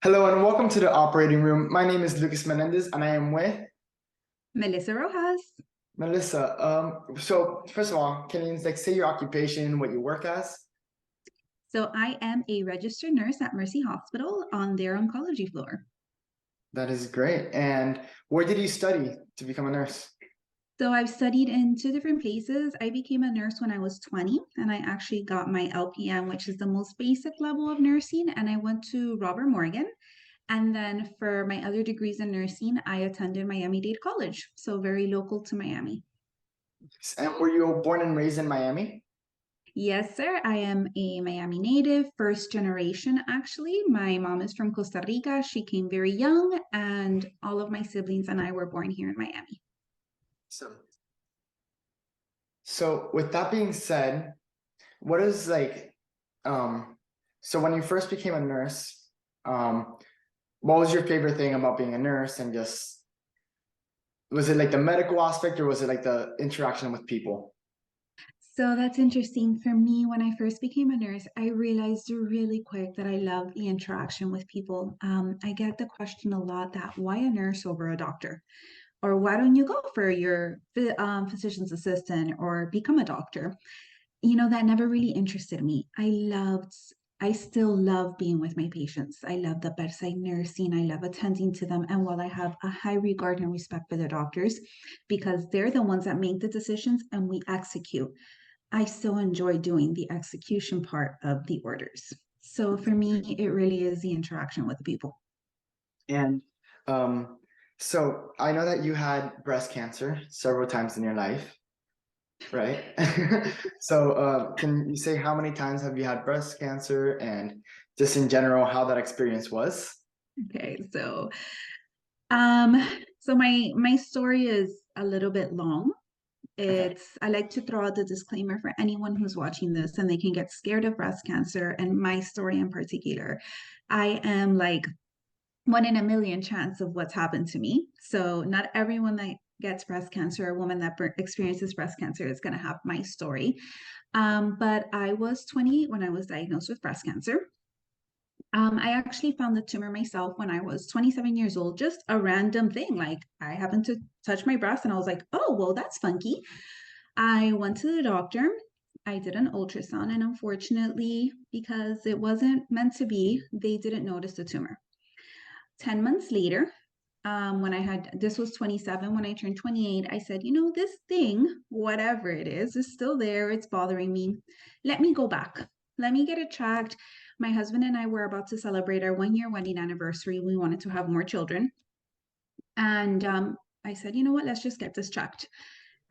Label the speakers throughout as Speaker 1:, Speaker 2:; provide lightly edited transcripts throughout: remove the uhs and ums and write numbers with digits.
Speaker 1: Hello and welcome to the operating room. My name is Lucas Menendez and I am with
Speaker 2: Melissa Rojas.
Speaker 1: Melissa. So first of all, can you say your occupation, what you work as?
Speaker 2: So I am a registered nurse at Mercy Hospital on their oncology floor.
Speaker 1: That is great. And where did you study to become a nurse?
Speaker 2: So I've studied in two different places. I became a nurse when I was 20, and I actually got my LPN, which is the most basic level of nursing, and I went to Robert Morgan. And then for my other degrees in nursing, I attended Miami-Dade College, so very local to Miami.
Speaker 1: And were you born and raised in Miami?
Speaker 2: Yes, sir. I am a Miami native, first generation, actually. My mom is from Costa Rica. She came very young, and all of my siblings and I were born here in Miami.
Speaker 1: So with that being said, what is um so when you first became a nurse, what was your favorite thing about being a nurse and just was it like the medical aspect or was it like the interaction with people?
Speaker 2: So that's interesting. For me, when I first became a nurse, I realized really quick that I love the interaction with people. I get the question a lot that why a nurse over a doctor? Or why don't you go for your physician's assistant or become a doctor? That never really interested me. I still love being with my patients. I love the bedside nursing. I love attending to them. And while I have a high regard and respect for the doctors, because they're the ones that make the decisions and we execute, I still enjoy doing the execution part of the orders. So for me, it really is the interaction with the people.
Speaker 1: And um, so I know that you had breast cancer several times in your life, right? So can you say how many times have you had breast cancer and just in general how that experience was?
Speaker 2: Okay, um, so my story is a little bit long.
Speaker 1: Okay.
Speaker 2: I like to throw out the disclaimer for anyone who's watching this and they can get scared of breast cancer and my story in particular. I am like one in a million chance of what's happened to me. So not everyone that gets breast cancer, a woman that experiences breast cancer is going to have my story. But I was 28 when I was diagnosed with breast cancer. I actually found the tumor myself when I was 27 years old, just a random thing. Like I happened to touch my breast and I was like, oh, well, that's funky. I went to the doctor. I did an ultrasound, and unfortunately, because it wasn't meant to be, they didn't notice the tumor. 10 months later, this was 27. When I turned 28, I said, this thing, whatever it is still there. It's bothering me. Let me go back. Let me get it checked. My husband and I were about to celebrate our 1 year wedding anniversary. We wanted to have more children. And I said, you know what, let's just get this checked.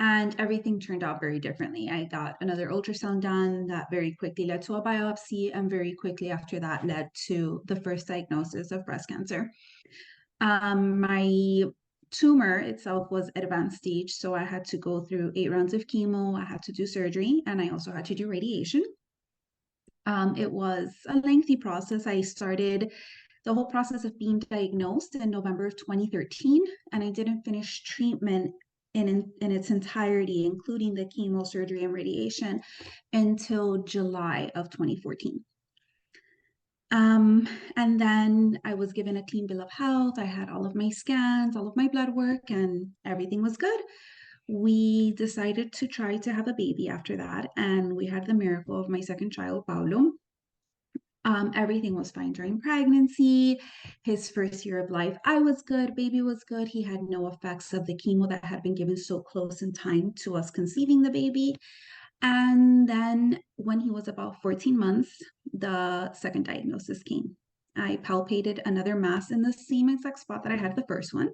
Speaker 2: And everything turned out very differently. I got another ultrasound done that very quickly led to a biopsy, and very quickly after that led to the first diagnosis of breast cancer. My tumor itself was advanced stage, so I had to go through 8 rounds of chemo. I had to do surgery, and I also had to do radiation. It was a lengthy process. I started the whole process of being diagnosed in November of 2013, and I didn't finish treatment in its entirety, including the chemo, surgery, and radiation, until July of 2014. And then I was given a clean bill of health. I had all of my scans, all of my blood work, and everything was good. We decided to try to have a baby after that, and we had the miracle of my second child, Paulo. Everything was fine during pregnancy. His first year of life, I was good, baby was good. He had no effects of the chemo that had been given so close in time to us conceiving the baby. And then when he was about 14 months, the second diagnosis came. I palpated another mass in the same exact spot that I had the first one.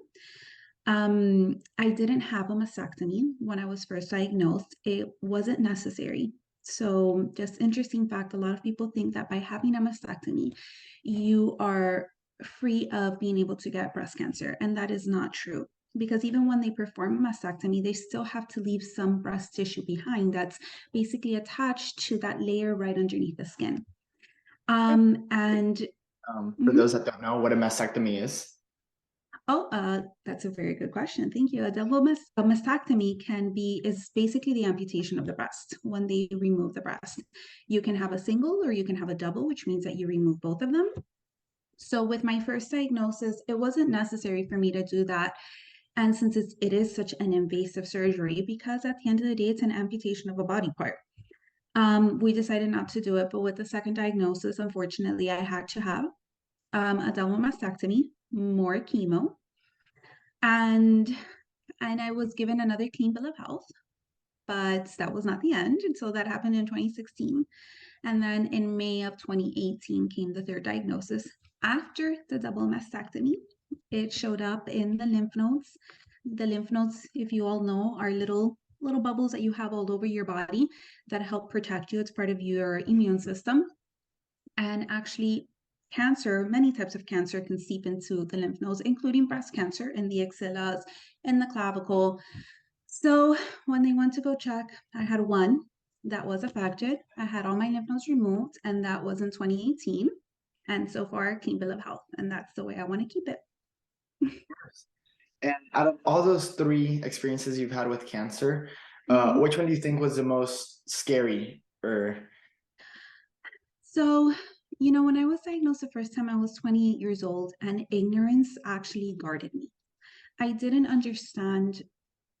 Speaker 2: I didn't have a mastectomy when I was first diagnosed. It wasn't necessary. So, just interesting fact, a lot of people think that by having a mastectomy, you are free of being able to get breast cancer. And that is not true. Because even when they perform a mastectomy, they still have to leave some breast tissue behind that's basically attached to that layer right underneath the skin. And
Speaker 1: For
Speaker 2: mhm.
Speaker 1: those that don't know what a mastectomy is.
Speaker 2: Oh, that's a very good question. Thank you. A mastectomy is basically the amputation of the breast when they remove the breast. You can have a single or you can have a double, which means that you remove both of them. So with my first diagnosis, it wasn't necessary for me to do that. And since it is such an invasive surgery, because at the end of the day, it's an amputation of a body part. We decided not to do it, but with the second diagnosis, unfortunately, I had to have a double mastectomy, more chemo, and I was given another clean bill of health, but that was not the end. And so that happened in 2016. And then in May of 2018 came the third diagnosis. After the double mastectomy, it showed up in the lymph nodes. The lymph nodes, if you all know, are little bubbles that you have all over your body that help protect you. It's part of your immune system. And actually, cancer, many types of cancer can seep into the lymph nodes, including breast cancer in the axillas, in the clavicle. So when they went to go check, I had one that was affected. I had all my lymph nodes removed, and that was in 2018. And so far, clean bill of health, and that's the way I want to keep it.
Speaker 1: And out of all those three experiences you've had with cancer,
Speaker 2: Mhm.
Speaker 1: which one do you think was the most scary or
Speaker 2: So, when I was diagnosed the first time, I was 28 years old, and ignorance actually guarded me. I didn't understand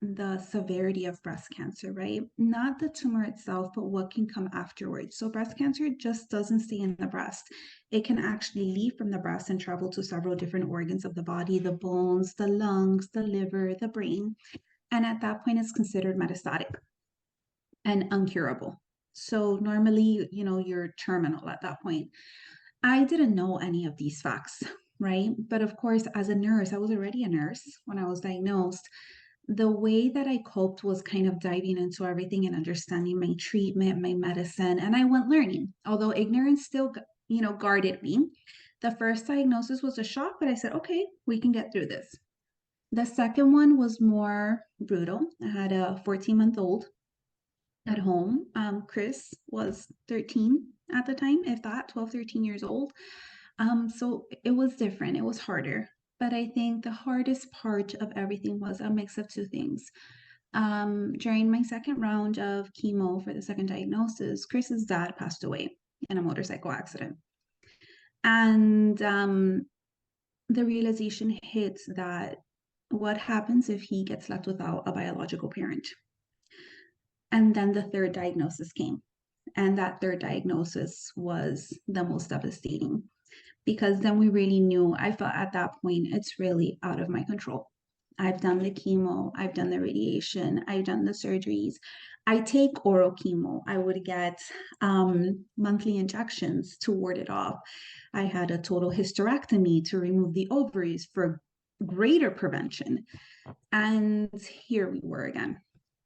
Speaker 2: the severity of breast cancer, right? Not the tumor itself, but what can come afterwards. So, breast cancer just doesn't stay in the breast. It can actually leave from the breast and travel to several different organs of the body, the bones, the lungs, the liver, the brain. And at that point, it's considered metastatic and uncurable. So, normally, you're terminal at that point. I didn't know any of these facts, right? But of course, as a nurse, I was already a nurse when I was diagnosed. The way that I coped was kind of diving into everything and understanding my treatment, my medicine, and I went learning. Although ignorance still, guarded me. The first diagnosis was a shock, but I said, okay, we can get through this. The second one was more brutal. I had a 14-month-old at home. Chris was 13 at the time, if that, 12, 13 years old. So it was different, it was harder. But I think the hardest part of everything was a mix of two things. During my second round of chemo for the second diagnosis, Chris's dad passed away in a motorcycle accident. And the realization hit that what happens if he gets left without a biological parent? And then the third diagnosis came. And that third diagnosis was the most devastating because then we really knew. I felt at that point it's really out of my control. I've done the chemo, I've done the radiation, I've done the surgeries. I take oral chemo. I would get monthly injections to ward it off. I had a total hysterectomy to remove the ovaries for greater prevention. And here we were again.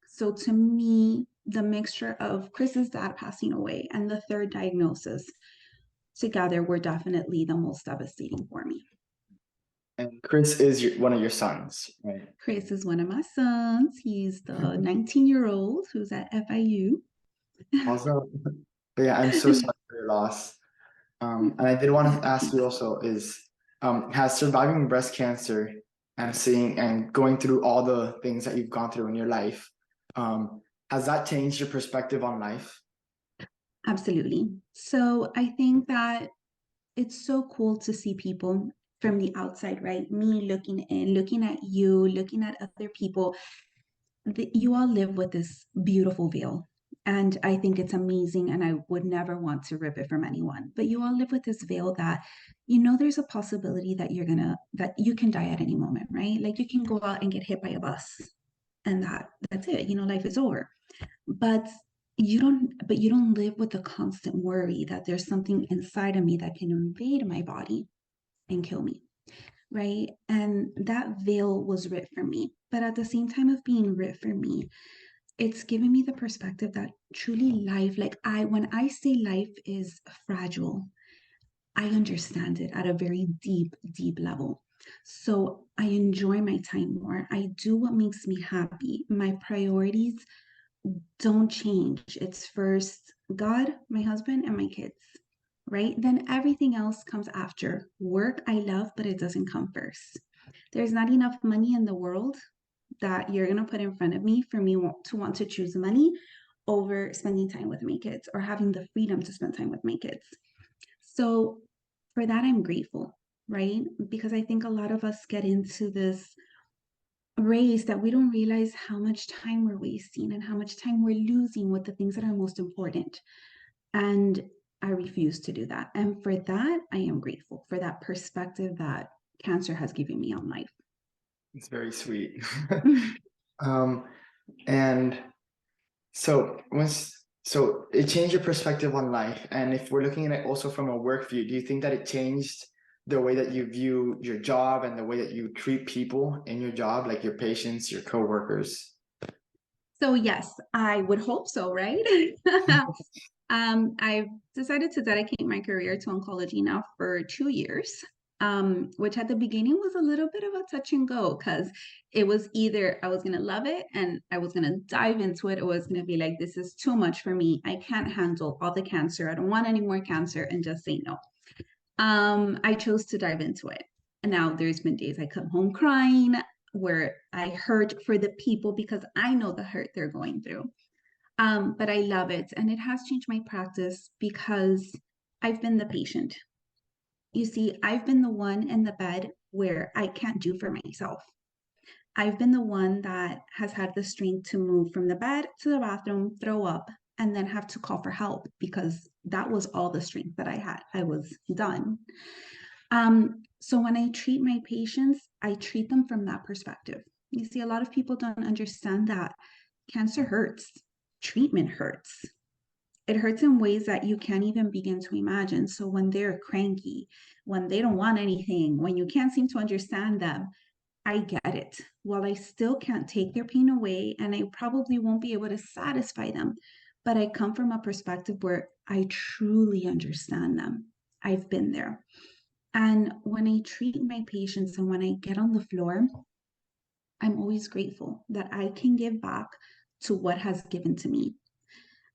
Speaker 2: So to me, the mixture of Chris's dad passing away and the third diagnosis together were definitely the most devastating for me.
Speaker 1: and Chris is one of your sons, right?
Speaker 2: Chris is one of my sons. He's the 19-year-old who's at FIU.
Speaker 1: Also, but yeah, I'm so sorry for your loss. And I did want to ask you also is, has surviving breast cancer and seeing and going through all the things that you've gone through in your life, has that changed your perspective on life?
Speaker 2: Absolutely. So I think that it's so cool to see people from the outside, right? Me looking in, looking at you, looking at other people. You all live with this beautiful veil. And I think it's amazing. And I would never want to rip it from anyone. But you all live with this veil that, there's a possibility that that you can die at any moment, right? Like you can go out and get hit by a bus and that's it. Life is over. But you don't live with the constant worry that there's something inside of me that can invade my body and kill me, right? And that veil was ripped from me. But at the same time of being ripped from me, it's given me the perspective that truly life, like when I say life is fragile, I understand it at a very deep, deep level. So I enjoy my time more. I do what makes me happy. My priorities don't change. It's first God, my husband, and my kids, right? Then everything else comes after. Work I love, but it doesn't come first. There's not enough money in the world that you're going to put in front of me for me to want to choose money over spending time with my kids or having the freedom to spend time with my kids. So for that, I'm grateful. right? Because I think a lot of us get into this race that we don't realize how much time we're wasting and how much time we're losing with the things that are most important. And I refuse to do that. And for that, I am grateful for that perspective that cancer has given me on life.
Speaker 1: It's very sweet. Um, and so it changed your perspective on life. And if we're looking at it also from a work view, do you think that it changed the way that you view your job and the way that you treat people in your job, like your patients, your coworkers?
Speaker 2: So yes, I would hope so, right? I've decided to dedicate my career to oncology now for 2 years, which at the beginning was a little bit of a touch and go because it was either I was going to love it and I was going to dive into it, or it was going to be like, this is too much for me. I can't handle all the cancer. I don't want any more cancer, and just say no. I chose to dive into it. And now there's been days I come home crying where I hurt for the people because I know the hurt they're going through. But I love it. And it has changed my practice because I've been the patient. You see, I've been the one in the bed where I can't do for myself. I've been the one that has had the strength to move from the bed to the bathroom, throw up, and then have to call for help because that was all the strength that I had. I was done. So when I treat my patients, I treat them from that perspective. You see, a lot of people don't understand that cancer hurts, treatment hurts. It hurts in ways that you can't even begin to imagine. So when they're cranky, when they don't want anything, when you can't seem to understand them, I get it. While I still can't take their pain away and I probably won't be able to satisfy them, but I come from a perspective where I truly understand them. I've been there. And when I treat my patients and when I get on the floor, I'm always grateful that I can give back to what has given to me.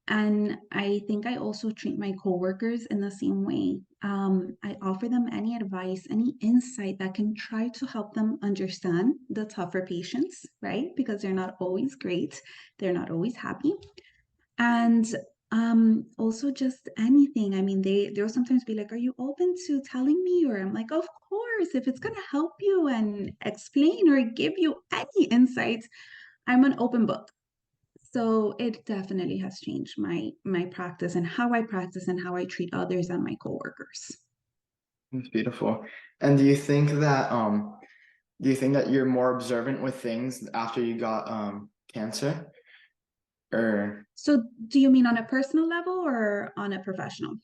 Speaker 2: And I think I also treat my coworkers in the same way. I offer them any advice, any insight that can try to help them understand the tougher patients, right? Because they're not always great, they're not always happy. And also just anything. I mean, they'll sometimes be like, "Are you open to telling me?" Or I'm like, "Of course, if it's gonna help you and explain or give you any insights, I'm an open book." So it definitely has changed my practice and how I practice and how I treat others and my coworkers.
Speaker 1: It's beautiful. And do you think that you're more observant with things after you got cancer? Or
Speaker 2: So do you mean on a personal level or on a professional?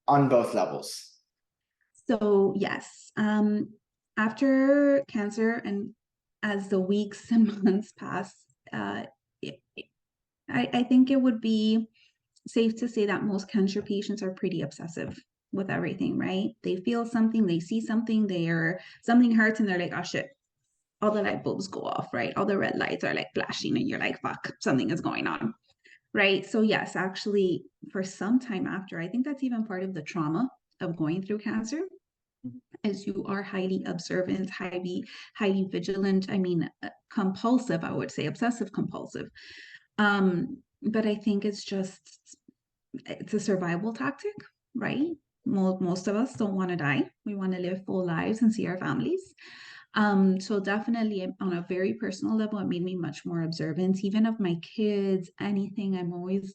Speaker 1: on both levels?
Speaker 2: So yes, after cancer and as the weeks and months pass, uh, it, I think it would be safe to say that most cancer patients are pretty obsessive with everything, right? They feel something, they see something, something hurts, and they're like, "Oh shit." All the light bulbs go off, right? All the red lights are like flashing, and you're like, "Fuck, something is going on." Right. So, yes, actually, for some time after, I think that's even part of the trauma of going through cancer, is you are highly observant, highly vigilant. I mean, compulsive, I would say, obsessive compulsive. But I think it's a survival tactic, right? Most of us don't want to die. We want to live full lives and see our families. So definitely on a very personal level, it made me much more observant, even of my kids, anything. I'm always,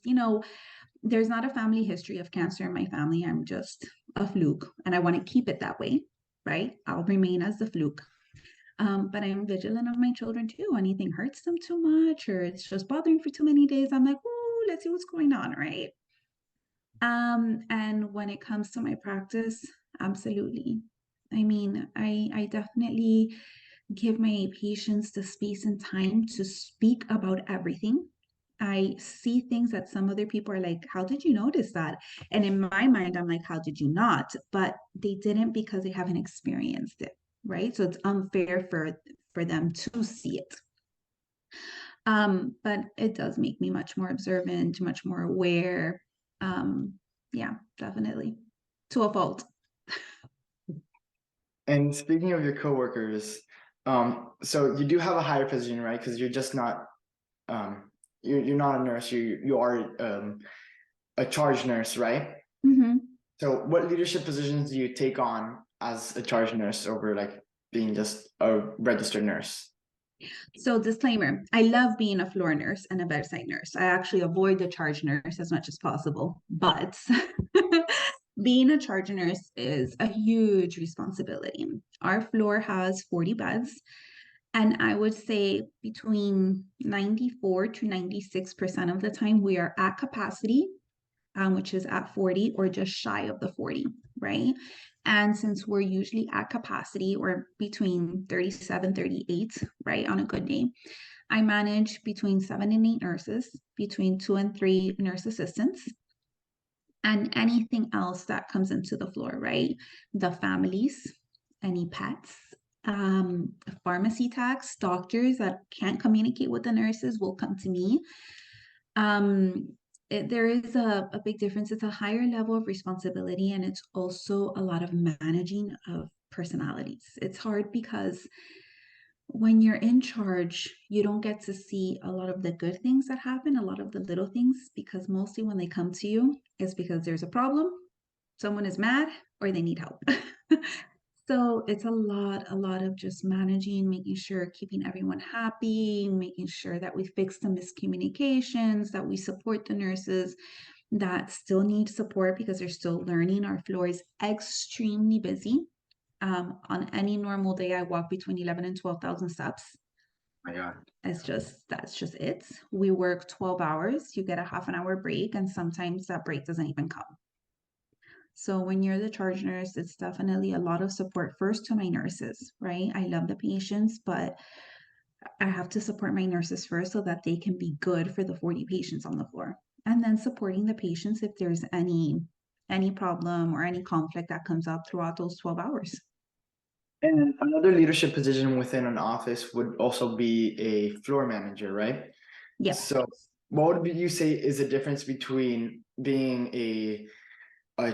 Speaker 2: there's not a family history of cancer in my family. I'm just a fluke, and I want to keep it that way, right? I'll remain as the fluke. But I'm vigilant of my children too. Anything hurts them too much, or it's just bothering for too many days, I'm like, oh, let's see what's going on, right? And when it comes to my practice, absolutely. I mean, I definitely give my patients the space and time to speak about everything. I see things that some other people are like, "How did you notice that?" And in my mind, I'm like, "How did you not?" But they didn't because they haven't experienced it, right? So it's unfair for them to see it. But it does make me much more observant, much more aware. Um, yeah, definitely. To a fault.
Speaker 1: And speaking of your coworkers, so you do have a higher position, right? Because you're just not you're not a nurse. You are a charge nurse, right?
Speaker 2: Mm-hmm.
Speaker 1: So what leadership positions do you take on as a charge nurse over like being just a registered nurse?
Speaker 2: So, disclaimer, I love being a floor nurse and a bedside nurse. I actually avoid the charge nurse as much as possible, but being a charge nurse is a huge responsibility. Our floor has 40 beds, and I would say between 94 to 96% of the time we are at capacity, which is at 40 or just shy of the 40, right? And since we're usually at capacity or between 37, 38, right, on a good day, I manage between 7 and 8 nurses, between 2 and 3 nurse assistants, and anything else that comes into the floor, right? The families, any pets, pharmacy techs, doctors that can't communicate with the nurses will come to me. There is a big difference. It's a higher level of responsibility, and it's also a lot of managing of personalities. It's hard because when you're in charge, you don't get to see a lot of the good things that happen, a lot of the little things, because mostly when they come to you, it's because there's a problem, someone is mad, or they need help. So it's a lot of just managing, making sure, keeping everyone happy, making sure that we fix the miscommunications, that we support the nurses that still need support because they're still learning. Our floor is extremely busy. On any normal day, I walk between 11 and 12,000 steps.
Speaker 1: My God.
Speaker 2: That's just it. We work 12 hours. You get a half an hour break, and sometimes that break doesn't even come. So when you're the charge nurse, it's definitely a lot of support first to my nurses, right? I love the patients, but I have to support my nurses first so that they can be good for the 40 patients on the floor. And then supporting the patients if there's any problem or any conflict that comes up throughout those 12 hours.
Speaker 1: And another leadership position within an office would also be a floor manager, right?
Speaker 2: Yep.
Speaker 1: So what would you say is the difference between being a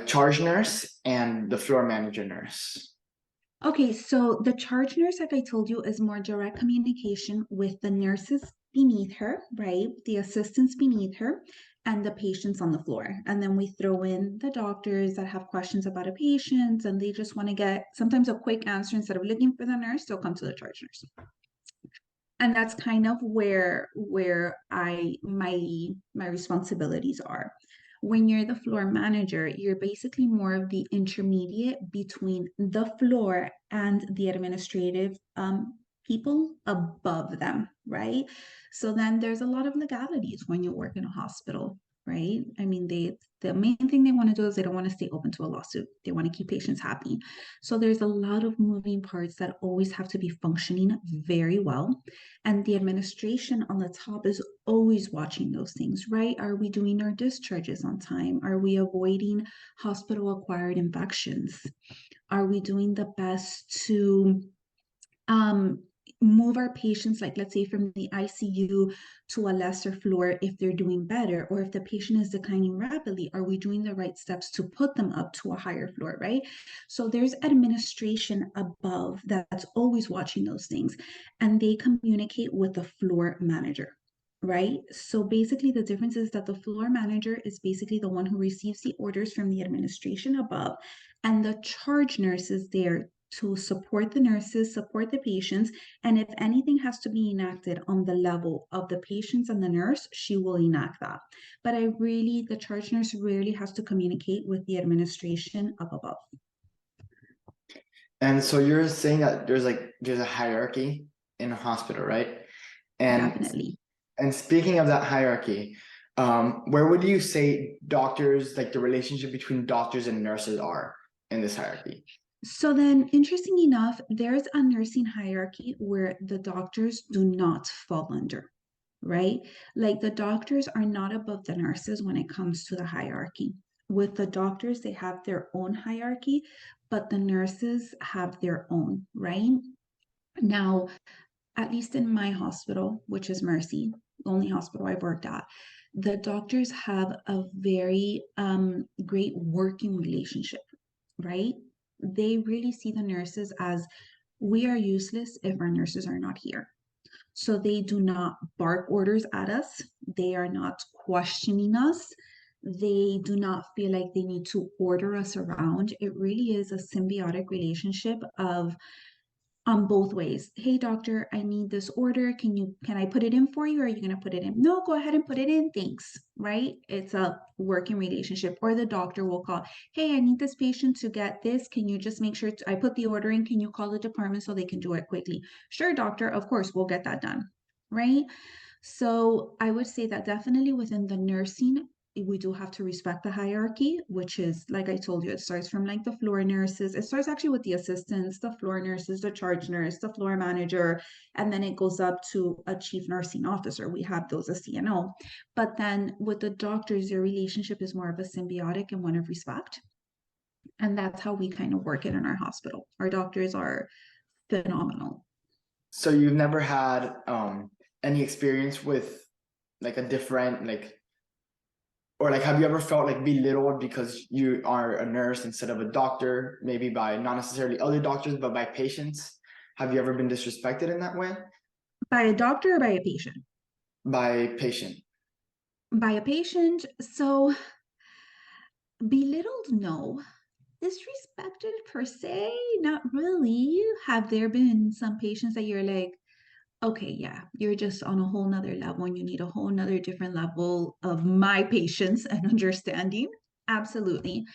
Speaker 1: charge nurse and the floor manager nurse?
Speaker 2: Okay, so the charge nurse, like I told you, is more direct communication with the nurses beneath her, right? The assistants beneath her, and the patients on the floor. And then we throw in the doctors that have questions about a patient and they just want to get sometimes a quick answer instead of looking for the nurse, they'll come to the charge nurse. And that's kind of where I my responsibilities are. When you're the floor manager, you're basically more of the intermediate between the floor and the administrative people above them, right? So then there's a lot of legalities when you work in a hospital, right? I mean, the main thing they want to do is they don't want to stay open to a lawsuit. They want to keep patients happy. So there's a lot of moving parts that always have to be functioning very well. And the administration on the top is always watching those things, right? Are we doing our discharges on time? Are we avoiding hospital acquired infections? Are we doing the best to um, move our patients, like let's say from the ICU to a lesser floor if they're doing better, or if the patient is declining rapidly, are we doing the right steps to put them up to a higher floor, right? So there's administration above that's always watching those things, and they communicate with the floor manager. Right. So basically, the difference is that the floor manager is basically the one who receives the orders from the administration above, and the charge nurse is there to support the nurses, support the patients, and if anything has to be enacted on the level of the patients and the nurse, she will enact that. But the charge nurse rarely has to communicate with the administration up above.
Speaker 1: And so you're saying that there's a hierarchy in a hospital, right? And
Speaker 2: Definitely.
Speaker 1: and speaking of that hierarchy, where would you say doctors, like the relationship between doctors and nurses are in this hierarchy?
Speaker 2: So then, interesting enough, there's a nursing hierarchy where the doctors do not fall under, right? Like the doctors are not above the nurses when it comes to the hierarchy. With the doctors, they have their own hierarchy, but the nurses have their own, right? Now, at least in my hospital, which is Mercy, the only hospital I've worked at, the doctors have a very great working relationship, right? They really see the nurses as we are useless if our nurses are not here. So they do not bark orders at us. They are not questioning us. They do not feel like they need to order us around. It really is a symbiotic relationship of on both ways. Hey doctor, I need this order. Can I put it in for you? Or are you going to put it in? No, go ahead and put it in. Thanks. Right? It's a working relationship. Or the doctor will call, hey, I need this patient to get this. Can you just make sure I put the order in? Can you call the department so they can do it quickly? Sure, doctor. Of course, we'll get that done. Right? So I would say that definitely within the nursing, we do have to respect the hierarchy, which is, like I told you, it starts from like the floor nurses. It starts actually with the assistants, the floor nurses, the charge nurse, the floor manager, and then it goes up to a chief nursing officer. We have those as CNO. But then with the doctors, your relationship is more of a symbiotic and one of respect. And that's how we kind of work it in our hospital. Our doctors are phenomenal.
Speaker 1: So you've never had any experience with like a different or like have you ever felt like belittled because you are a nurse instead of a doctor, maybe by not necessarily other doctors, but by patients? Have you ever been disrespected in that way?
Speaker 2: By a doctor or by a patient?
Speaker 1: By patient.
Speaker 2: By a patient. So belittled, no. Disrespected per se, not really. Have there been some patients that you're like, okay, yeah, you're just on a whole nother level and you need a whole nother different level of my patience and understanding? Absolutely.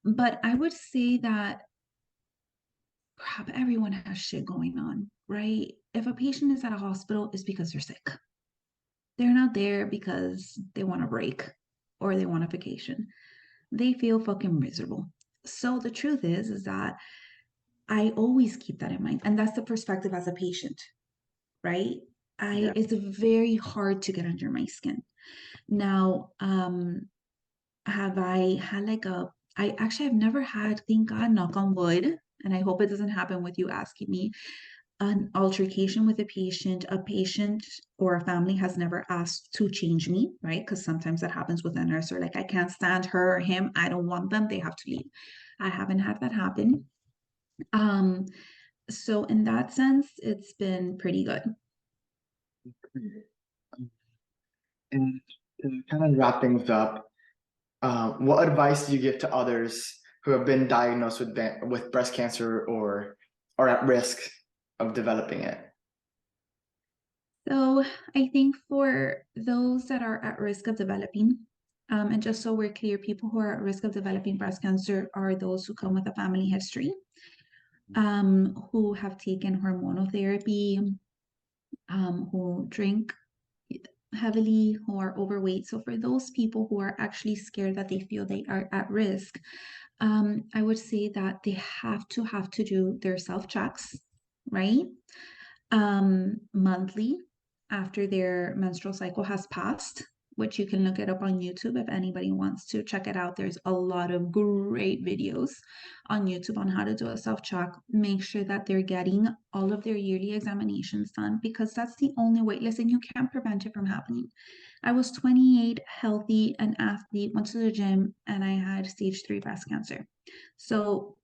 Speaker 2: But I would say that crap, everyone has shit going on, right? If a patient is at a hospital, it's because they're sick. They're not there because they want a break or they want a vacation. They feel fucking miserable. So the truth is that I always keep that in mind. And that's the perspective as a patient, right?
Speaker 1: Yeah.
Speaker 2: It's very hard to get under my skin. Now, have I had like I actually have never had, thank God, knock on wood, and I hope it doesn't happen with you asking me, an altercation with a patient or a family has never asked to change me, right? Because sometimes that happens with a nurse or like, I can't stand her or him. I don't want them. They have to leave. I haven't had that happen. Um, so in that sense, it's been pretty good.
Speaker 1: And to kind of wrap things up, what advice do you give to others who have been diagnosed with breast cancer or are at risk of developing it?
Speaker 2: So I think for those that are at risk of developing, and just so we're clear, people who are at risk of developing breast cancer are those who come with a family history, who have taken hormonal therapy, who drink heavily, who are overweight. So for those people who are actually scared that they feel they are at risk, I would say that they have to do their self checks, right? Monthly after their menstrual cycle has passed, which you can look it up on YouTube if anybody wants to check it out. There's a lot of great videos on YouTube on how to do a self check. Make sure that they're getting all of their yearly examinations done because that's the only way. Listen, you can't prevent it from happening. I was 28, healthy, an athlete, went to the gym, and I had stage 3 breast cancer. So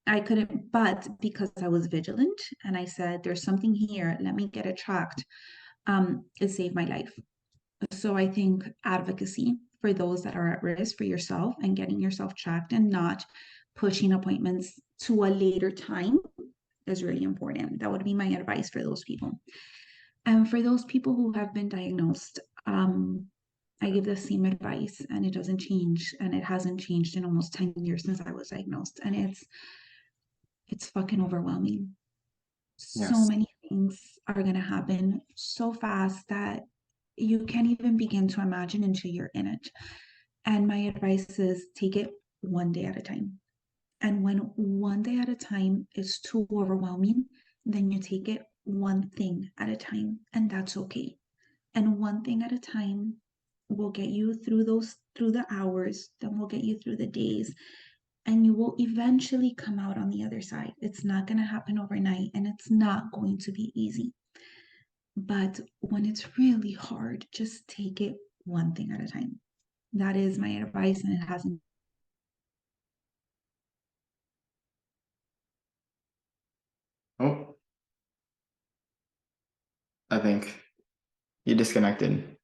Speaker 2: I couldn't, but because I was vigilant and I said, there's something here, let me get it tracked, it saved my life. So I think advocacy for those that are at risk for yourself and getting yourself tracked and not pushing appointments to a later time is really important. That would be my advice for those people. And for those people who have been diagnosed, I give the same advice and it doesn't change. And it hasn't changed in almost 10 years since I was diagnosed. And it's fucking overwhelming. So
Speaker 1: Yes.
Speaker 2: many things are going to happen so fast that you can't even begin to imagine until you're in it. And my advice is take it one day at a time. And when one day at a time is too overwhelming, then you take it one thing at a time, and that's okay. And one thing at a time will get you through the hours, then we'll get you through the days, and you will eventually come out on the other side. It's not going to happen overnight and it's not going to be easy. But when it's really hard, just take it one thing at a time. That is my advice, and it hasn't.
Speaker 1: Oh, I think you disconnected.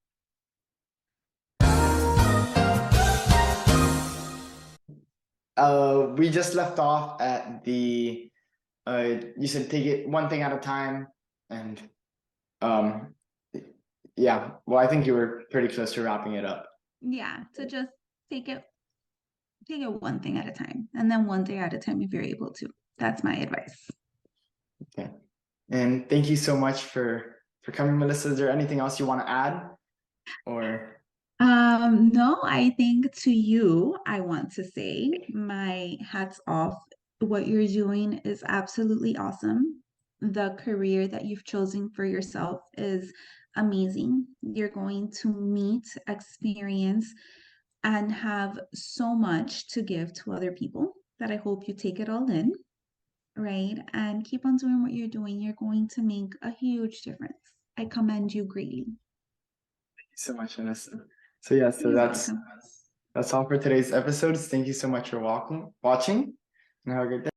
Speaker 1: We just left off at the you said take it one thing at a time, and um yeah, well, I think you were pretty close to wrapping it up.
Speaker 2: Yeah, to just take it take it one thing at a time, and then one day at a time if you're able to. That's my advice.
Speaker 1: Okay. And thank you so much for coming, Melissa. Is there anything else you want to add? Or
Speaker 2: No, I think to you, I want to say my hats off. What you're doing is absolutely awesome. The career that you've chosen for yourself is amazing. You're going to meet, experience, and have so much to give to other people that I hope you take it all in, right? And keep on doing what you're doing. You're going to make a huge difference. I commend you greatly.
Speaker 1: thank you so much, Melissa. So yeah, so
Speaker 2: You're welcome.
Speaker 1: that's all for today's episodes. Thank you so much for watching, and have a good day.